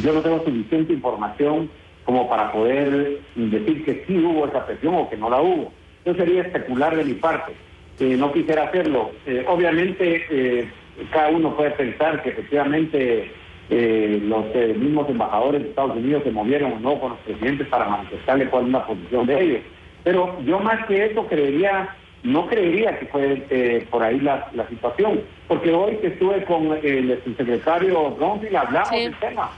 yo no tengo suficiente información como para poder decir que sí hubo esa presión o que no la hubo. Eso sería especular de mi parte. No quisiera hacerlo. Obviamente, cada uno puede pensar que efectivamente los mismos embajadores de Estados Unidos se movieron o no con los presidentes para manifestarle cuál es la posición de ellos. Pero yo más que eso no creería que fue por ahí la situación, porque hoy que estuve con el subsecretario Bromfield hablamos del tema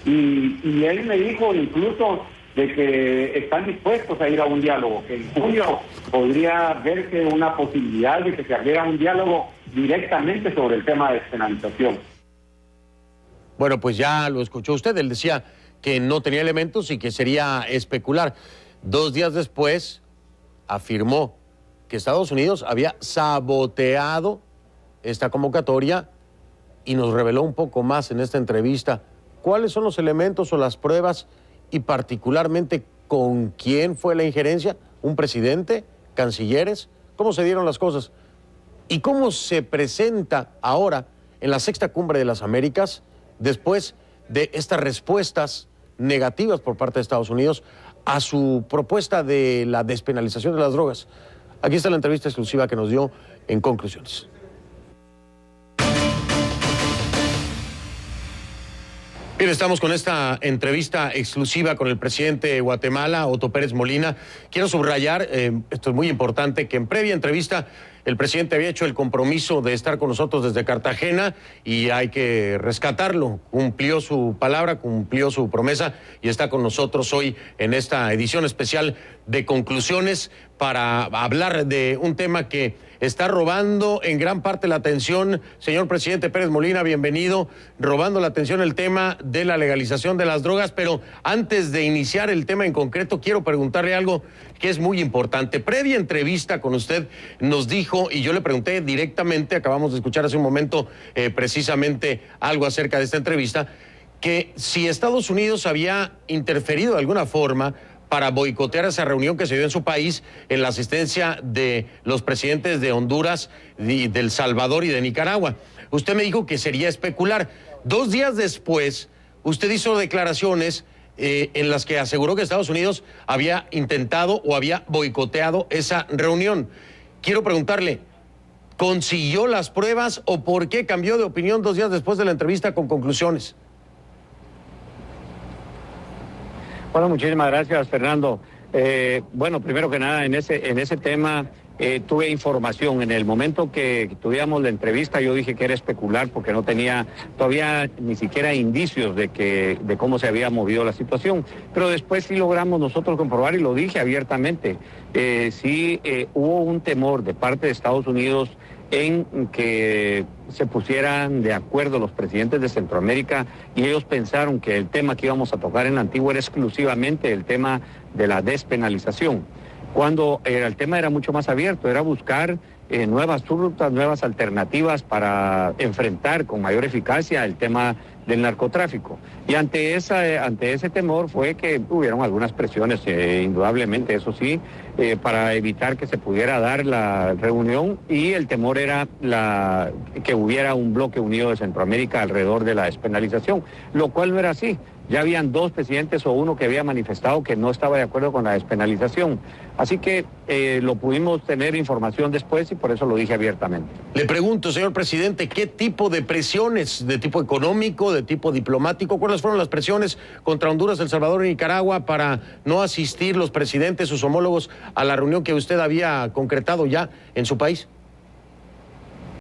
y él me dijo incluso de que están dispuestos a ir a un diálogo, que en junio podría verse una posibilidad de que se abriera un diálogo directamente sobre el tema de despenalización. Bueno, pues ya lo escuchó usted, él decía que no tenía elementos y que sería especular. 2 días después afirmó que Estados Unidos había saboteado esta convocatoria y nos reveló un poco más en esta entrevista cuáles son los elementos o las pruebas y particularmente con quién fue la injerencia, un presidente, cancilleres, cómo se dieron las cosas y cómo se presenta ahora en la sexta cumbre de las Américas después de estas respuestas negativas por parte de Estados Unidos a su propuesta de la despenalización de las drogas. Aquí está la entrevista exclusiva que nos dio en Conclusiones. Bien, estamos con esta entrevista exclusiva con el presidente de Guatemala, Otto Pérez Molina. Quiero subrayar, esto es muy importante, que en previa entrevista el presidente había hecho el compromiso de estar con nosotros desde Cartagena y hay que rescatarlo. Cumplió su palabra, cumplió su promesa y está con nosotros hoy en esta edición especial de Conclusiones para hablar de un tema que está robando en gran parte la atención. Señor presidente Pérez Molina, bienvenido. Robando la atención el tema de la legalización de las drogas, pero antes de iniciar el tema en concreto, quiero preguntarle algo que es muy importante. Previa entrevista con usted nos dijo, y yo le pregunté directamente, acabamos de escuchar hace un momento precisamente algo acerca de esta entrevista, que si Estados Unidos había interferido de alguna forma para boicotear esa reunión que se dio en su país en la asistencia de los presidentes de Honduras, de El Salvador y de Nicaragua. Usted me dijo que sería especular. 2 días después, usted hizo declaraciones en las que aseguró que Estados Unidos había intentado o había boicoteado esa reunión. Quiero preguntarle, ¿consiguió las pruebas o por qué cambió de opinión 2 días después de la entrevista con Conclusiones? Bueno, muchísimas gracias, Fernando. Bueno, primero que nada, en ese tema tuve información. En el momento que tuvíamos la entrevista, yo dije que era especular porque no tenía todavía ni siquiera indicios de cómo se había movido la situación. Pero después sí logramos nosotros comprobar, y lo dije abiertamente, sí hubo un temor de parte de Estados Unidos en que se pusieran de acuerdo los presidentes de Centroamérica, y ellos pensaron que el tema que íbamos a tocar en la Antigua era exclusivamente el tema de la despenalización, cuando el tema era mucho más abierto, era buscar nuevas rutas, nuevas alternativas para enfrentar con mayor eficacia el tema del narcotráfico. Y ante ese temor fue que hubieron algunas presiones, indudablemente, eso sí, para evitar que se pudiera dar la reunión, y el temor era que hubiera un bloque unido de Centroamérica alrededor de la despenalización, lo cual no era así. Ya habían 2 presidentes o uno que había manifestado que no estaba de acuerdo con la despenalización. Así que lo pudimos tener información después y por eso lo dije abiertamente. Le pregunto, señor presidente, ¿qué tipo de presiones, de tipo económico, de tipo diplomático, cuáles fueron las presiones contra Honduras, El Salvador y Nicaragua para no asistir los presidentes, sus homólogos, a la reunión que usted había concretado ya en su país?